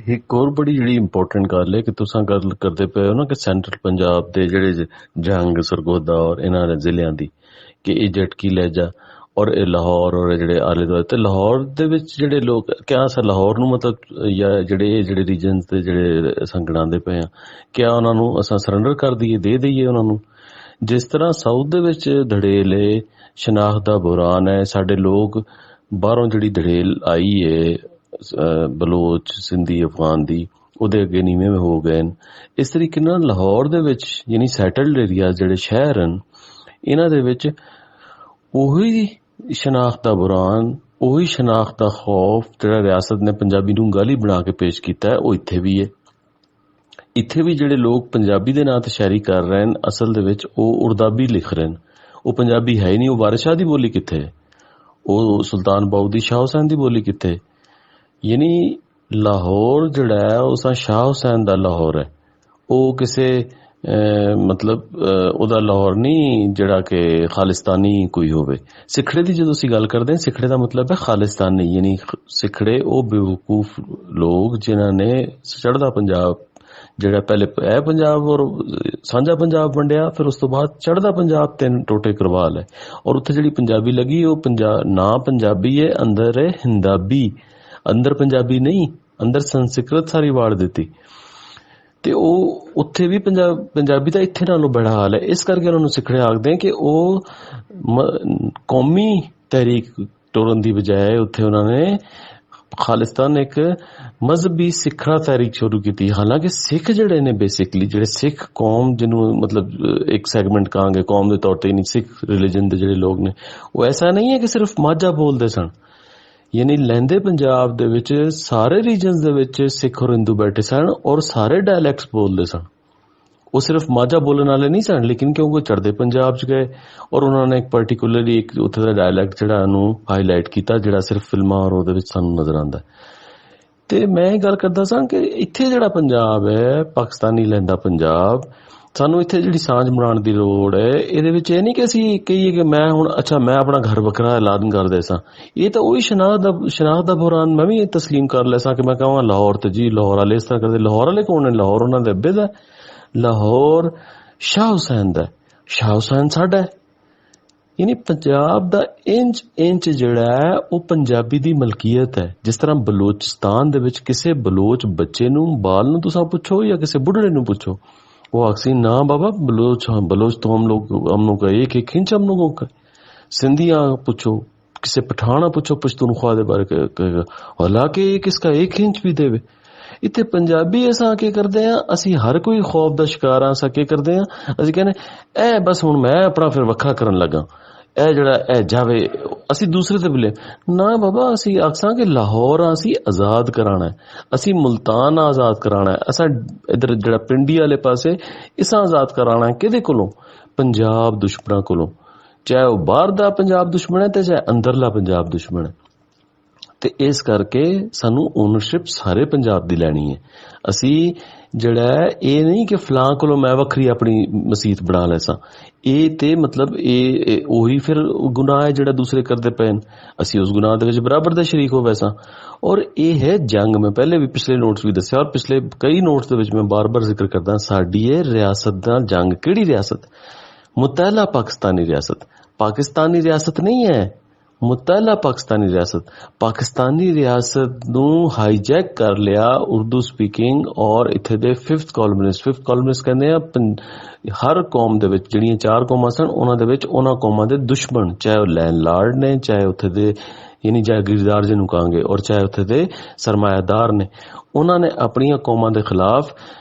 एक होर बड़ी जेह्ड़ी इंपॉर्टेंट गल है कि तुसां गल करदे पे हो ना कि सेंट्रल पंजाब दे जेह्ड़े जंग सरगोदा और इन्हां दे जिलेआं दी कि एह् जटकी लैजा और एह् लाहौर और जेह्ड़े आले दुआले ते लाहौर दे विच जेह्ड़े लोग क्या अस लाहौर नूं मतलब या जेह्ड़े रीजन ते जेह्ड़े असां गणांदे पे आं क्या उन्हां नूं असां सरैंडर कर दईए दे दईए उन्हां नूं जिस तरह साउथ दे विच धड़ेल है शनाख्त दा बुहरान है साडे लोग बाहरों जेह्ड़ी धड़ेल आई है बलोच सिंधी अफगान दी ਉਹਦੇ ਅੱਗੇ ਨੀਵੇਂ ਹੋ ਗਏ ਨੇ ਇਸ ਤਰੀਕੇ ਨਾਲ ਲਾਹੌਰ ਦੇ ਵਿੱਚ ਯਾਨੀ ਸੈਟਲਡ ਏਰੀਆ ਜਿਹੜੇ ਸ਼ਹਿਰ ਹਨ ਇਹਨਾਂ ਦੇ ਵਿੱਚ ਉਹੀ ਸ਼ਨਾਖਤ ਦਾ ਬੁਰਾਨ ਉਹੀ ਸ਼ਨਾਖਤ ਦਾ ਖੌਫ ਜਿਹੜਾ ਰਿਆਸਤ ਨੇ ਪੰਜਾਬੀ ਨੂੰ ਗਾਲੀ ਬਣਾ ਕੇ ਪੇਸ਼ ਕੀਤਾ ਹੈ ਉਹ ਇੱਥੇ ਵੀ ਹੈ ਇੱਥੇ ਵੀ ਜਿਹੜੇ ਲੋਕ ਪੰਜਾਬੀ ਦੇ ਨਾਂ ਤੇ ਸ਼ਾਇਰੀ ਕਰ ਰਹੇ ਨੇ ਅਸਲ ਦੇ ਵਿੱਚ ਉਹ ਉਰਦਾਬੀ ਲਿਖ ਰਹੇ ਨੇ ਉਹ ਪੰਜਾਬੀ ਹੈ ਹੀ ਨਹੀਂ ਉਹ ਵਾਰਿਸ ਸ਼ਾਹ ਦੀ ਬੋਲੀ ਕਿੱਥੇ ਉਹ ਸੁਲਤਾਨ ਬਾਊ ਦੀ ਸ਼ਾਹ ਹੁਸੈਨ ਦੀ ਬੋਲੀ ਕਿੱਥੇ ਯਾਨੀ ਲਾਹੌਰ ਜਿਹੜਾ ਹੈ ਉਹ ਸ਼ਾਹ ਹੁਸੈਨ ਦਾ ਲਾਹੌਰ ਹੈ ਉਹ ਕਿਸੇ ਮਤਲਬ ਉਹਦਾ ਲਾਹੌਰ ਨਹੀਂ ਜਿਹੜਾ ਕਿ ਖਾਲਿਸਤਾਨੀ ਕੋਈ ਹੋਵੇ ਸਿੱਖੜੇ ਦੀ ਜਦੋਂ ਅਸੀਂ ਗੱਲ ਕਰਦੇ ਹਾਂ ਸਿੱਖੜੇ ਦਾ ਮਤਲਬ ਹੈ ਖਾਲਿਸਤਾਨੀ ਯਾਨੀ ਸਿੱਖੜੇ ਉਹ ਬੇਵਕੂਫ ਲੋਕ ਜਿਨ੍ਹਾਂ ਨੇ ਚੜ੍ਹਦਾ ਪੰਜਾਬ ਜਿਹੜਾ ਪਹਿਲੇ ਇਹ ਪੰਜਾਬ ਔਰ ਸਾਂਝਾ ਪੰਜਾਬ ਵੰਡਿਆ ਫਿਰ ਉਸ ਤੋਂ ਬਾਅਦ ਚੜ੍ਹਦਾ ਪੰਜਾਬ ਤਿੰਨ ਟੋਟੇ ਕਰਵਾ ਲਏ ਔਰ ਉੱਥੇ ਜਿਹੜੀ ਪੰਜਾਬੀ ਲੱਗੀ ਉਹ ਨਾ ਪੰਜਾਬੀ ਹੈ ਅੰਦਰ ਹੈ ਹਿੰਦਾਬੀ ਅੰਦਰ ਪੰਜਾਬੀ ਨਹੀਂ ਅੰਦਰ ਸੰਸਕ੍ਰਿਤ ਸਾਰੀ ਵਾੜ ਦਿੱਤੀ ਤੇ ਉਹ ਉੱਥੇ ਵੀ ਪੰਜਾਬੀ ਦਾ ਇੱਥੇ ਨਾਲੋਂ ਬੜਾ ਹਾਲ ਹੈ ਇਸ ਕਰਕੇ ਉਹਨਾਂ ਨੂੰ ਸਿੱਖੜੇ ਆਖਦੇ ਕਿ ਉਹ ਕੌਮੀ ਤਹਿਰੀਕ ਤੋਰਨ ਦੀ ਬਜਾਏ ਉੱਥੇ ਉਹਨਾਂ ਨੇ ਖਾਲਿਸਤਾਨ ਇੱਕ ਮਜ਼ਹਬੀ ਸਿੱਖੜਾ ਤਹਿਰੀਕ ਸ਼ੁਰੂ ਕੀਤੀ ਹਾਲਾਂਕਿ ਸਿੱਖ ਜਿਹੜੇ ਨੇ ਬੇਸਿਕਲੀ ਜਿਹੜੇ ਸਿੱਖ ਕੌਮ ਜਿਹਨੂੰ ਮਤਲਬ ਇੱਕ ਸੈਗਮੈਂਟ ਕਹਾਂਗੇ ਕੌਮ ਦੇ ਤੌਰ ਤੇ ਨਹੀਂ ਸਿੱਖ ਰਿਲੀਜਨ ਦੇ ਜਿਹੜੇ ਲੋਕ ਨੇ ਉਹ ਐਸਾ ਨਹੀਂ ਹੈ ਕਿ ਸਿਰਫ ਮਾਝਾ ਬੋਲਦੇ ਸਨ ਯਾਨੀ ਲਹਿੰਦੇ ਪੰਜਾਬ ਦੇ ਵਿੱਚ ਸਾਰੇ ਰੀਜਨਸ ਦੇ ਵਿੱਚ ਸਿੱਖ ਔਰ ਹਿੰਦੂ ਬੈਠੇ ਸਨ ਔਰ ਸਾਰੇ ਡਾਇਲੈਕਟਸ ਬੋਲਦੇ ਸਨ ਉਹ ਸਿਰਫ ਮਾਝਾ ਬੋਲਣ ਵਾਲੇ ਨਹੀਂ ਸਨ ਲੇਕਿਨ ਕਿਉਂਕਿ ਚੜ੍ਹਦੇ ਪੰਜਾਬ 'ਚ ਗਏ ਔਰ ਉਹਨਾਂ ਨੇ ਇੱਕ ਪਰਟੀਕੂਲਰਲੀ ਇੱਕ ਉੱਥੇ ਦਾ ਡਾਇਲੈਕਟ ਜਿਹੜਾ ਉਹਨੂੰ ਹਾਈਲਾਈਟ ਕੀਤਾ ਜਿਹੜਾ ਸਿਰਫ ਫਿਲਮਾਂ ਔਰ ਉਹਦੇ ਵਿੱਚ ਸਾਨੂੰ ਨਜ਼ਰ ਆਉਂਦਾ ਤੇ ਮੈਂ ਇਹ ਗੱਲ ਕਰਦਾ ਸਾਂ ਕਿ ਇੱਥੇ ਜਿਹੜਾ ਪੰਜਾਬ ਹੈ ਪਾਕਿਸਤਾਨੀ ਲਹਿੰਦਾ ਪੰਜਾਬ ਸਾਨੂੰ ਇੱਥੇ ਜਿਹੜੀ ਸਾਂਝ ਬਣਾਉਣ ਦੀ ਲੋੜ ਹੈ ਇਹਦੇ ਵਿੱਚ ਇਹ ਨਹੀਂ ਕਿ ਅਸੀਂ ਕਹੀਏ ਕਿ ਮੈਂ ਹੁਣ ਅੱਛਾ ਮੈਂ ਆਪਣਾ ਘਰ ਵੱਖਰਾ ਐਲਾਨ ਕਰਦੇ ਸਾਂ ਇਹ ਤਾਂ ਉਹੀ ਸ਼ਨਾਖਤ ਦਾ ਬੁਹਰਾਨ ਮੈਂ ਵੀ ਤਸਲੀਮ ਕਰ ਲੈ ਸਾਂ ਕਿ ਮੈਂ ਕਹਾਂ ਲਾਹੌਰ ਤੇ ਜੀ ਲਾਹੌਰ ਵਾਲੇ ਇਸ ਤਰ੍ਹਾਂ ਕਰਦੇ ਲਾਹੌਰ ਵਾਲੇ ਕੌਣ ਨੇ ਲਾਹੌਰ ਉਹਨਾਂ ਦੇ ਅੱਬੇ ਦਾ ਲਾਹੌਰ ਸ਼ਾਹ ਹੁਸੈਨ ਦਾ ਸ਼ਾਹ ਹੁਸੈਨ ਸਾਡਾ ਯਾਨੀ ਪੰਜਾਬ ਦਾ ਇੰਚ ਜਿਹੜਾ ਹੈ ਉਹ ਪੰਜਾਬੀ ਦੀ ਮਲਕੀਅਤ ਹੈ ਜਿਸ ਤਰ੍ਹਾਂ ਬਲੋਚਿਸਤਾਨ ਦੇ ਵਿੱਚ ਕਿਸੇ ਬਲੋਚ ਬੱਚੇ ਨੂੰ ਬਾਲ ਨੂੰ ਤੁਸੀਂ ਪੁੱਛੋ ਜਾਂ ਕਿਸੇ ਬੁੱਢੜੇ ਨੂੰ ਪੁੱਛੋ वो अक्सी ना बाबा बलोच तो हम लोग का एक इंच हम लोगों का सिंधिया पूछो किसी पठाना पूछो पश्तूनख्वा दे बारे कहेगा हालांकि किसका एक इंच भी देवे इतने पंजाबी असा के करते हैं असी हर कोई खौफ का शिकार असा के करते हैं असी कहने ए बस हुण मैं अपना फिर वखरा करन लगा ਇਹ ਜਿਹੜਾ ਇਹ ਜਾਵੇ ਅਸੀਂ ਦੂਸਰੇ ਤੇ ਬਲੇ ਨਾ ਬਾਬਾ ਅਸੀਂ ਆਖਾਂ ਕਿ ਲਾਹੌਰ ਅਸੀਂ ਆਜ਼ਾਦ ਕਰਾਣਾ ਅਸੀਂ ਮੁਲਤਾਨ ਆਜ਼ਾਦ ਕਰਾਣਾ ਅਸਾਂ ਇਧਰ ਜਿਹੜਾ ਪਿੰਡੀ ਵਾਲੇ ਪਾਸੇ ਇਸਾਂ ਆਜ਼ਾਦ ਕਰਾਣਾ ਕਿਹਦੇ ਕੋਲੋਂ ਪੰਜਾਬ ਦੁਸ਼ਮਣਾਂ ਕੋਲੋਂ ਚਾਹੇ ਉਹ ਬਾਹਰ ਦਾ ਪੰਜਾਬ ਦੁਸ਼ਮਣ ਹੈ ਤੇ ਚਾਹੇ ਅੰਦਰਲਾ ਪੰਜਾਬ ਦੁਸ਼ਮਣ ਹੈ ਤੇ ਇਸ ਕਰਕੇ ਸਾਨੂੰ ਓਨਰਸ਼ਿਪ ਸਾਰੇ ਪੰਜਾਬ ਦੀ ਲੈਣੀ ਹੈ ਅਸੀਂ ਜਿਹੜਾ ਇਹ ਨਹੀਂ ਕਿ ਫਲਾਂ ਕੋਲੋਂ ਮੈਂ ਵੱਖਰੀ ਆਪਣੀ ਮਸੀਤ ਬਣਾ ਲੈ ਸਾਂ ਇਹ ਤੇ ਮਤਲਬ ਇਹ ਉਹੀ ਫਿਰ ਗੁਨਾਹ ਹੈ ਜਿਹੜਾ ਦੂਸਰੇ ਕਰਦੇ ਪਏ ਨੇ ਅਸੀਂ ਉਸ ਗੁਨਾਹ ਦੇ ਵਿੱਚ ਬਰਾਬਰ ਦੇ ਸ਼ਰੀਕ ਹੋ ਵੈਸਾਂ ਔਰ ਇਹ ਹੈ ਜੰਗ ਮੈਂ ਪਹਿਲੇ ਵੀ ਪਿਛਲੇ ਨੋਟਸ ਵੀ ਦੱਸਿਆ ਔਰ ਪਿਛਲੇ ਕਈ ਨੋਟਸ ਦੇ ਵਿੱਚ ਮੈਂ ਬਾਰ-ਬਾਰ ਜ਼ਿਕਰ ਕਰਦਾ ਸਾਡੀ ਇਹ ਰਿਆਸਤ ਦਾ ਜੰਗ ਕਿਹੜੀ ਰਿਆਸਤ ਮੁਤਹਿਲਾ ਪਾਕਿਸਤਾਨੀ ਰਿਆਸਤ ਨਹੀਂ ਹੈ ਮੁਤਹਿਲਾ ਪਾਕਿਸਤਾਨੀ ਰਿਆਸਤ ਨੂੰ ਹਾਈਜੈਕ ਕਰ ਲਿਆ ਉਰਦੂ ਸਪੀਕਿੰਗ ਔਰ ਇੱਥੇ ਦੇ ਫਿਫਥ ਕਾਲਮਨਿਸਟ ਕਹਿੰਦੇ ਆ ਹਰ ਕੌਮ ਦੇ ਵਿੱਚ ਜਿਹੜੀਆਂ ਚਾਰ ਕੌਮਾਂ ਸਨ ਉਹਨਾਂ ਦੇ ਵਿੱਚ ਉਹਨਾਂ ਕੌਮਾਂ ਦੇ ਦੁਸ਼ਮਣ ਚਾਹੇ ਉਹ ਲੈਂਡਲਾਰਡ ਨੇ ਚਾਹੇ ਉੱਥੇ ਦੇ ਯਾਨੀ ਜਾਗੀਰਦਾਰ ਜਿਹਨੂੰ ਕਹਾਂਗੇ ਔਰ ਚਾਹੇ ਉੱਥੇ ਦੇ ਸਰਮਾਇਆਦਾਰ ਨੇ ਉਹਨਾਂ ਨੇ ਆਪਣੀਆਂ ਕੌਮਾਂ ਦੇ ਖਿਲਾਫ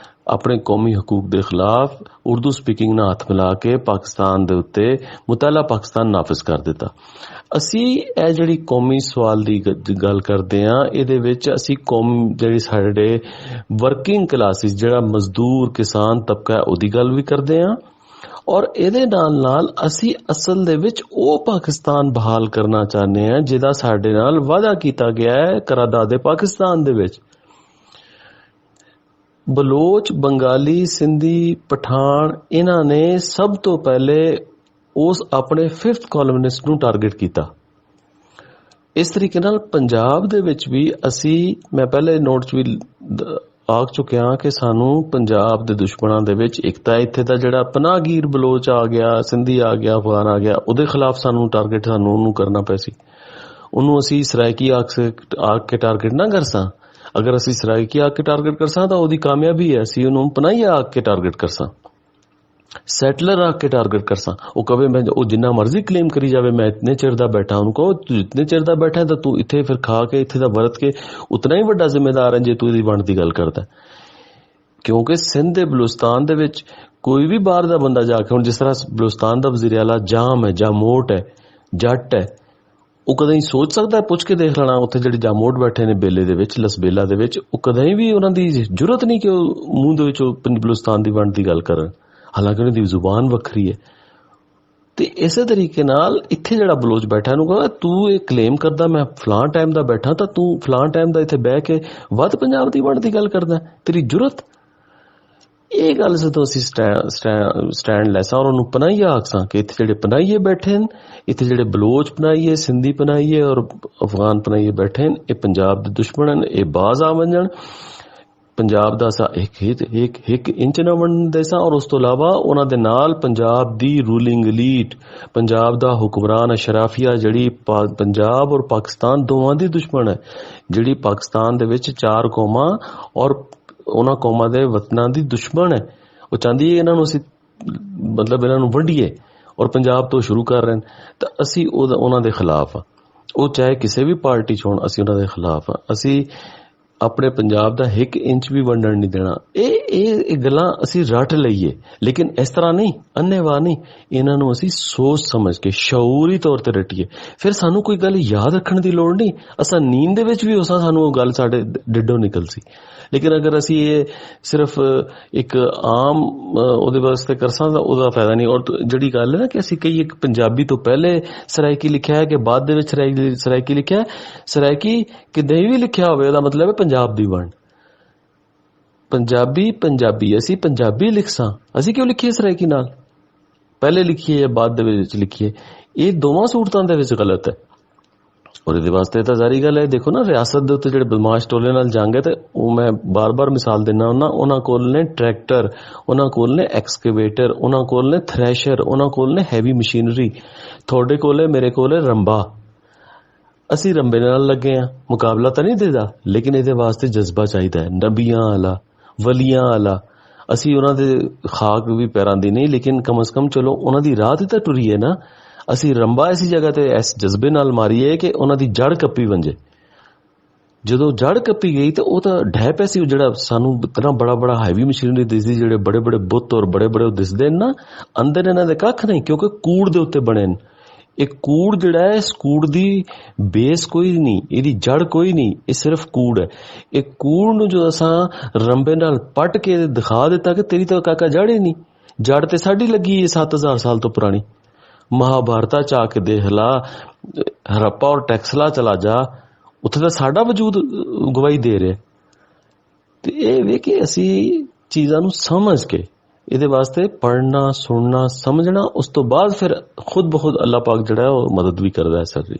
ਆਪਣੇ ਕੌਮੀ ਹਕੂਕ ਦੇ ਖਿਲਾਫ ਉਰਦੂ ਸਪੀਕਿੰਗ ਨਾਲ ਹੱਥ ਮਿਲਾ ਕੇ ਪਾਕਿਸਤਾਨ ਦੇ ਉੱਤੇ ਮੁਤਹਿਲਾ ਪਾਕਿਸਤਾਨ ਨਾਫਿਜ਼ ਕਰ ਦਿੱਤਾ ਅਸੀਂ ਇਹ ਜਿਹੜੀ ਕੌਮੀ ਸਵਾਲ ਦੀ ਗੱਲ ਕਰਦੇ ਹਾਂ ਇਹਦੇ ਵਿੱਚ ਅਸੀਂ ਕੌਮ ਜਿਹੜੀ ਸਾਡੇ ਵਰਕਿੰਗ ਕਲਾਸਿਸ ਜਿਹੜਾ ਮਜ਼ਦੂਰ ਕਿਸਾਨ ਤਬਕਾ ਉਹਦੀ ਗੱਲ ਵੀ ਕਰਦੇ ਹਾਂ ਔਰ ਇਹਦੇ ਨਾਲ ਅਸੀਂ ਅਸਲ ਦੇ ਵਿੱਚ ਉਹ ਪਾਕਿਸਤਾਨ ਬਹਾਲ ਕਰਨਾ ਚਾਹੁੰਦੇ ਹਾਂ ਜਿਹਦਾ ਸਾਡੇ ਨਾਲ ਵਾਅਦਾ ਕੀਤਾ ਗਿਆ ਹੈ ਕਰਾਰਦਾਦ ਪਾਕਿਸਤਾਨ ਦੇ ਵਿੱਚ ਬਲੋਚ ਬੰਗਾਲੀ ਸਿੰਧੀ ਪਠਾਨ ਇਹਨਾਂ ਨੇ ਸਭ ਤੋਂ ਪਹਿਲੇ ਉਸ ਆਪਣੇ ਫਿਫਥ ਕਾਲਮਨਿਸਟ ਨੂੰ ਟਾਰਗੇਟ ਕੀਤਾ ਇਸ ਤਰੀਕੇ ਨਾਲ ਪੰਜਾਬ ਦੇ ਵਿੱਚ ਵੀ ਅਸੀਂ, ਮੈਂ ਪਹਿਲੇ ਨੋਟ 'ਚ ਵੀ ਆਖ ਚੁੱਕਿਆ ਕਿ ਸਾਨੂੰ ਪੰਜਾਬ ਦੇ ਦੁਸ਼ਮਣਾਂ ਦੇ ਵਿੱਚ ਇੱਕ ਤਾਂ ਇੱਥੇ ਦਾ ਜਿਹੜਾ ਪਨਾਹਗੀਰ ਬਲੋਚ ਆ ਗਿਆ, ਸਿੰਧੀ ਆ ਗਿਆ, ਅਫਗਾਨ ਆ ਗਿਆ, ਉਹਦੇ ਖਿਲਾਫ ਸਾਨੂੰ ਉਹਨੂੰ ਕਰਨਾ ਪਿਆ ਸੀ। ਉਹਨੂੰ ਅਸੀਂ ਸਰਾਇਕੀ ਆਖ ਕੇ ਟਾਰਗੇਟ ਨਾ ਕਰਸਾਂ। ਅਗਰ ਅਸੀਂ ਸਰਾਇਕੀ ਆਖ ਕੇ ਟਾਰਗੇਟ ਕਰਸਾਂ ਤਾਂ ਉਹਦੀ ਕਾਮਯਾਬੀ ਹੈ। ਅਸੀਂ ਉਹਨੂੰ ਪਨਾਹੀਆ ਆਖ ਕੇ ਟਾਰਗੇਟ ਕਰਸਾਂ, ਸੈਟਲਰ ਆ ਕੇ ਟਾਰਗੇਟ ਕਰਸਾਂ। ਉਹ ਕਵੇ ਮੈਂ, ਉਹ ਜਿੰਨਾ ਮਰਜ਼ੀ ਕਲੇਮ ਕਰੀ ਜਾਵੇ ਮੈਂ ਇਤਨੇ ਚਿਰ ਦਾ ਬੈਠਾ, ਉਹਨੂੰ ਕਹੋ ਤੂੰ ਇਤਨੇ ਚਿਰ ਦਾ ਬੈਠਾ ਤਾਂ ਤੂੰ ਇੱਥੇ ਫਿਰ ਖਾ ਕੇ ਇੱਥੇ ਦਾ ਵਰਤ ਕੇ ਉਤਨਾ ਹੀ ਵੱਡਾ ਜ਼ਿੰਮੇਦਾਰ ਹੈ ਜੇ ਤੂੰ ਇਹਦੀ ਵੰਡ ਦੀ ਗੱਲ ਕਰਦਾ। ਕਿਉਂਕਿ ਸਿੰਧ ਦੇ ਬਲੂਚਿਸਤਾਨ ਦੇ ਵਿੱਚ ਕੋਈ ਵੀ ਬਾਹਰ ਦਾ ਬੰਦਾ ਜਾ ਕੇ, ਹੁਣ ਜਿਸ ਤਰ੍ਹਾਂ ਬਲੂਚਿਸਤਾਨ ਦਾ ਵਜ਼ੀਰ ਆਲਾ ਜਾਮ ਹੈ, ਜਾਮੋਟ ਹੈ, ਜੱਟ ਹੈ, ਉਹ ਕਦੇ ਹੀ ਸੋਚ ਸਕਦਾ, ਪੁੱਛ ਕੇ ਦੇਖ ਲੈਣਾ ਉੱਥੇ ਜਿਹੜੇ ਜਾਮੋਟ ਬੈਠੇ ਨੇ ਬੇਲੇ ਦੇ ਵਿੱਚ, ਲਸਬੇਲਾ ਦੇ ਵਿੱਚ, ਉਹ ਕਦੇ ਵੀ ਉਹਨਾਂ ਦੀ ਜ਼ਰੂਰਤ ਨਹੀਂ ਕਿ ਉਹ ਮੂੰਹ ਦੇ ਵਿੱਚ ਬਲੂਚਿਸਤਾਨ ਦੀ ਵੰਡ ਦੀ ਗੱਲ ਕਰਨ, ਹਾਲਾਂਕਿ ਉਹਨਾਂ ਦੀ ਜ਼ੁਬਾਨ ਵੱਖਰੀ ਹੈ। ਤੇ ਇਸੇ ਤਰੀਕੇ ਨਾਲ ਇੱਥੇ ਜਿਹੜਾ ਬਲੋਚ ਬੈਠਾ ਇਹਨੂੰ ਕਹੋ ਤੂੰ ਇਹ ਕਲੇਮ ਕਰਦਾ ਮੈਂ ਫਲਾਂ ਟਾਈਮ ਦਾ ਬੈਠਾ ਤਾਂ ਤੂੰ ਫਲਾਂ ਟਾਈਮ ਦਾ ਇੱਥੇ ਬਹਿ ਕੇ ਵੱਧ ਪੰਜਾਬ ਦੀ ਵੰਡ ਦੀ ਗੱਲ ਕਰਦਾ, ਤੇਰੀ ਜ਼ਰੂਰਤ। ਇਹ ਗੱਲ ਜਦੋਂ ਅਸੀਂ ਸਟੈਂਡ ਲੈਸਾਂ ਔਰ ਉਹਨੂੰ ਪਨਾਹੀਆ ਆਖਸਾਂ ਕਿ ਇੱਥੇ ਜਿਹੜੇ ਪਨਾਹੀਏ ਬੈਠੇ ਨੇ, ਇੱਥੇ ਜਿਹੜੇ ਬਲੋਚ ਪਨਾਹੀਏ, ਸਿੰਧੀ ਪਨਾਹੀਏ ਔਰ ਅਫਗਾਨ ਪਨਾਹੀਏ ਬੈਠੇ ਨੇ, ਇਹ ਪੰਜਾਬ ਦੇ ਦੁਸ਼ਮਣ ਹਨ, ਇਹ ਬਾਜ਼ ਆ ਵੰਜਣ ਪੰਜਾਬ ਦਾ ਅਸਾਂ ਇੱਕ ਇੰਚ ਨਾ ਵੰਡਦੇ ਸਾਂ। ਔਰ ਉਸ ਤੋਂ ਇਲਾਵਾ ਉਹਨਾਂ ਦੇ ਨਾਲ ਪੰਜਾਬ ਦੀ ਰੂਲਿੰਗ ਲੀਡ, ਪੰਜਾਬ ਦਾ ਹੁਕਮਰਾਨ ਅਸ਼ਰਾਫੀਆ ਜਿਹੜੀ ਪੰਜਾਬ ਔਰ ਪਾਕਿਸਤਾਨ ਦੋਵਾਂ ਦੀ ਦੁਸ਼ਮਣ ਹੈ, ਜਿਹੜੀ ਪਾਕਿਸਤਾਨ ਦੇ ਵਿੱਚ 4 ਕੌਮਾਂ ਔਰ ਉਹਨਾਂ ਕੌਮਾਂ ਦੇ ਵਤਨਾਂ ਦੀ ਦੁਸ਼ਮਣ ਹੈ। ਉਹ ਚਾਹੁੰਦੀ ਹੈ ਇਹਨਾਂ ਨੂੰ ਅਸੀਂ ਮਤਲਬ ਇਹਨਾਂ ਨੂੰ ਵੰਡੀਏ ਔਰ ਪੰਜਾਬ ਤੋਂ ਸ਼ੁਰੂ ਕਰ ਰਹੇ ਨੇ, ਤਾਂ ਅਸੀਂ ਉਹਨਾਂ ਦੇ ਖਿਲਾਫ ਆ। ਉਹ ਚਾਹੇ ਕਿਸੇ ਵੀ ਪਾਰਟੀ 'ਚ ਹੋਣ, ਅਸੀਂ ਉਹਨਾਂ ਦੇ ਖਿਲਾਫ ਆ। ਅਸੀਂ ਆਪਣੇ ਪੰਜਾਬ ਦਾ 1 ਇੰਚ ਵੀ ਵੰਡਣ ਨਹੀਂ ਦੇਣਾ। ਇਹ ਗੱਲਾਂ ਅਸੀਂ ਰੱਟ ਲਈਏ, ਲੇਕਿਨ ਇਸ ਤਰ੍ਹਾਂ ਨਹੀਂ, ਅੰਨ੍ਹੇਵਾਹ ਨਹੀਂ। ਇਹਨਾਂ ਨੂੰ ਅਸੀਂ ਸੋਚ ਸਮਝ ਕੇ ਸ਼ਊਰੀ ਤੌਰ ਤੇ ਰੱਟੀਏ। ਫਿਰ ਸਾਨੂੰ ਕੋਈ ਗੱਲ ਯਾਦ ਰੱਖਣ ਦੀ ਲੋੜ ਨਹੀਂ, ਅਸਾਂ ਨੀਂਦ ਦੇ ਵਿੱਚ ਵੀ ਉਸਾਂ ਸਾਨੂੰ ਉਹ ਗੱਲ ਸਾਡੇ ਡਿੱਡੋਂ ਨਿਕਲ ਸੀ। ਲੇਕਿਨ ਅਗਰ ਅਸੀਂ ਇਹ ਸਿਰਫ ਇੱਕ ਆਮ ਉਹਦੇ ਵਾਸਤੇ ਕਰਸਾਂ ਤਾਂ ਉਹਦਾ ਫਾਇਦਾ ਨਹੀਂ। ਔਰ ਜਿਹੜੀ ਗੱਲ ਹੈ ਨਾ ਕਿ ਅਸੀਂ ਕਹੀਏ ਕਿ ਪੰਜਾਬੀ ਤੋਂ ਪਹਿਲੇ ਸਰਾਇਕੀ ਲਿਖਿਆ ਹੈ ਕਿ ਬਾਅਦ ਦੇ ਵਿੱਚ ਸਰਾਇਕੀ ਲਿਖਿਆ ਹੈ, ਸਰਾਇਕੀ ਕਿਤੇ ਵੀ ਲਿਖਿਆ ਹੋਵੇ ਉਹਦਾ ਮਤਲਬ ਹੈ ਪੰਜਾਬ ਦੀ ਵੰਡ। ਪੰਜਾਬੀ ਅਸੀਂ ਪੰਜਾਬੀ ਲਿਖਸਾਂ, ਅਸੀਂ ਕਿਉਂ ਲਿਖੀਏ ਸਰਾਇਕੀ ਨਾਲ, ਪਹਿਲੇ ਲਿਖੀਏ ਜਾਂ ਬਾਅਦ ਦੇ ਵਿੱਚ ਲਿਖੀਏ? ਇਹ ਦੋਵਾਂ ਸੂਰਤਾਂ ਦੇ ਵਿੱਚ ਗਲਤ ਹੈ। ਔਰ ਇਹਦੇ ਵਾਸਤੇ ਤਾਂ ਜ਼ਾਰੀ ਗੱਲ ਹੈ, ਦੇਖੋ ਨਾ ਰਿਆਸਤ ਦੇ ਉੱਤੇ ਜਿਹੜੇ ਬਦਮਾਸ਼ ਟੋਲੇ ਨਾਲ ਜੰਗ ਹੈ, ਤੇ ਉਹ ਮੈਂ ਬਾਰ-ਬਾਰ ਮਿਸਾਲ ਦਿੰਦਾ ਉਹਨਾਂ ਕੋਲ ਨੇ ਟਰੈਕਟਰ, ਉਹਨਾਂ ਕੋਲ ਨੇ ਐਕਸਕੇਵੇਟਰ, ਉਹਨਾਂ ਕੋਲ ਨੇ ਥ੍ਰੈਸ਼ਰ, ਉਹਨਾਂ ਕੋਲ ਨੇ ਹੈਵੀ ਮਸ਼ੀਨਰੀ। ਤੁਹਾਡੇ ਕੋਲ ਹੈ, ਮੇਰੇ ਕੋਲ ਹੈ ਰੰਬਾ। ਅਸੀਂ ਰੰਬੇ ਨਾਲ ਲੱਗੇ ਆ, ਮੁਕਾਬਲਾ ਤਾਂ ਨਹੀਂ ਦੇਦਾ, ਲੇਕਿਨ ਇਹਦੇ ਵਾਸਤੇ ਜਜ਼ਬਾ ਚਾਹੀਦਾ ਹੈ, ਨਬੀਆਂ ਵਾਲਾ, ਵਲੀਆਂ ਵਾਲਾ। ਅਸੀਂ ਉਹਨਾਂ ਦੇ ਖਾਕ ਵੀ ਪੈਰਾਂ ਦੀ ਨਹੀਂ, ਲੇਕਿਨ ਕਮ ਸੇ ਕਮ ਚਲੋ ਉਹਨਾਂ ਦੀ ਰਾਹ ਤੇ ਤਾਂ ਟੁਰੀਏ ਨਾ। ਅਸੀਂ ਰੰਬਾ ਐਸੀ ਜਗ੍ਹਾ ਤੇ ਇਸ ਜਜ਼ਬੇ ਨਾਲ ਮਾਰੀਏ ਕਿ ਉਹਨਾਂ ਦੀ ਜੜ ਕੱਪੀ ਵੰਜੇ। ਜਦੋਂ ਜੜ ਕੱਪੀ ਗਈ ਤਾਂ ਉਹ ਤਾਂ ਢਹਿ ਪੈ ਸੀ। ਜਿਹੜਾ ਸਾਨੂੰ ਇਤਨਾ ਬੜਾ ਹੈਵੀ ਮਸ਼ੀਨਰੀ ਦਿਸਦੀ, ਜਿਹੜੇ ਬੜੇ ਬੁੱਤ ਔਰ ਬੜੇ ਦਿਸਦੇ ਨੇ ਨਾ, ਅੰਦਰ ਇਹਨਾਂ ਦੇ ਕੱਖ ਨਹੀਂ, ਕਿਉਂਕਿ ਕੂੜ ਦੇ ਉੱਤੇ ਬਣੇ ਨੇ। ਇਹ ਕੂੜ ਜਿਹੜਾ ਹੈ, ਇਸ ਕੂੜ ਦੀ ਬੇਸ ਕੋਈ ਨਹੀਂ, ਇਹਦੀ ਜੜ ਕੋਈ ਨਹੀਂ, ਇਹ ਸਿਰਫ ਕੂੜ ਹੈ। ਇਹ ਕੂੜ ਨੂੰ ਜਦੋਂ ਅਸਾਂ ਰੰਬੇ ਨਾਲ ਪੱਟ ਕੇ ਦਿਖਾ ਦਿੱਤਾ ਕਿ ਤੇਰੀ ਤਾਂ ਕਾਕਾ ਜੜ ਹੀ ਨਹੀਂ, ਜੜ ਤੇ ਸਾਡੀ ਲੱਗੀ ਹੈ 7000 ਸਾਲ ਤੋਂ ਪੁਰਾਣੀ। ਮਹਾਭਾਰਤਾ ਚ ਆ ਕੇ ਦੇਖ ਲਾ, ਹਰੱਪਾ ਔਰ ਟੈਕਸਲਾ ਚਲਾ ਜਾ, ਉੱਥੇ ਤਾਂ ਸਾਡਾ ਵਜੂਦ ਗਵਾਹੀ ਦੇ ਰਿਹਾ। ਤੇ ਇਹ ਵੇ ਕਿ ਅਸੀਂ ਚੀਜ਼ਾਂ ਨੂੰ ਸਮਝ ਕੇ, ਇਹਦੇ ਵਾਸਤੇ ਪੜ੍ਹਨਾ, ਸੁਣਨਾ, ਸਮਝਣਾ, ਉਸ ਤੋਂ ਬਾਅਦ ਫਿਰ ਖੁਦ ਬਖੁਦ ਅੱਲਾਹ ਪਾਕ ਜਿਹੜਾ ਉਹ ਮਦਦ ਵੀ ਕਰਦਾ ਹੈ ਸਰ ਜੀ।